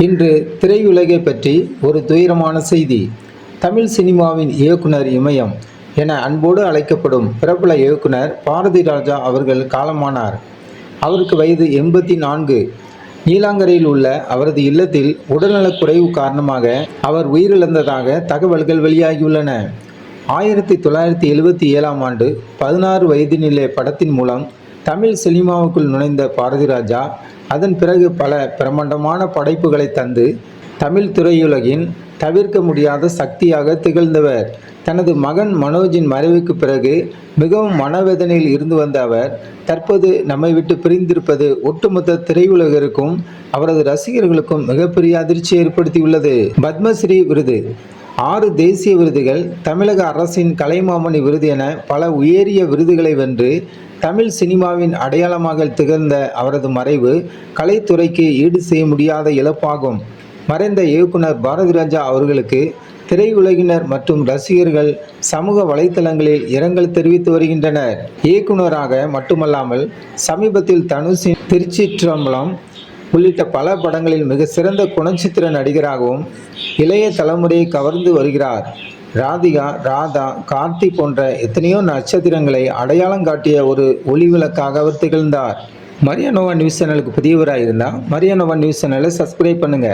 இன்று திரையுலகை பற்றி ஒரு துயரமான செய்தி. தமிழ் சினிமாவின் இயக்குனர் இமயம் என அன்போடு அழைக்கப்படும் பிரபல இயக்குனர் பாரதிராஜா அவர்கள் காலமானார். அவருக்கு வயது 84. நீலாங்கரையில் உள்ள அவரது இல்லத்தில் உடல்நலக் குறைவு காரணமாக அவர் உயிரிழந்ததாக தகவல்கள் வெளியாகியுள்ளன. 1977ஆம் ஆண்டு 16 வயதினிலே படத்தின் மூலம் தமிழ் சினிமாவுக்குள் நுழைந்த பாரதிராஜா அதன் பிறகு பல பிரம்மாண்டமான படைப்புகளை தந்து தமிழ் திரையுலகின் தவிர்க்க முடியாத சக்தியாக திகழ்ந்தவர். தனது மகன் மனோஜின் மறைவுக்கு பிறகு மிகவும் மனவேதனையில் இருந்து வந்த அவர் தற்போது நம்மை விட்டு பிரிந்திருப்பது ஒட்டுமொத்த திரையுலகிற்கும் அவரது ரசிகர்களுக்கும் மிகப்பெரிய அதிர்ச்சி ஏற்படுத்தியுள்ளது. பத்மஸ்ரீ விருது, 6 தேசிய விருதுகள், தமிழக அரசின் கலைமாமணி விருது என பல உயரிய விருதுகளை வென்று தமிழ் சினிமாவின் அடையாளமாக திகழ்ந்த அவரது மறைவு கலைத்துறைக்கு ஈடு செய்ய முடியாத இழப்பாகும். மறைந்த இயக்குனர் பாரதிராஜா அவர்களுக்கு திரையுலகினர் மற்றும் ரசிகர்கள் சமூக வலைத்தளங்களில் இரங்கல் தெரிவித்து வருகின்றனர். இயக்குனராக மட்டுமல்லாமல் சமீபத்தில் தனுஷின் திருச்சிற்றம்பலம் உள்ளிட்ட பல படங்களில் மிக சிறந்த குணச்சித்திர நடிகராகவும் இளைய தலைமுறையை கவர்ந்து வருகிறார். ராதிகா, ராதா, கார்த்தி போன்ற எத்தனையோ நட்சத்திரங்களை அடையாளம் காட்டிய ஒரு ஒளிவிளக்காக அவர் திகழ்ந்தார். மரியா நோவா நியூஸ் சேனலுக்கு புதியவராக இருந்தால் மரியா நோவா நியூஸ் சேனலை சப்ஸ்கிரைப் பண்ணுங்க.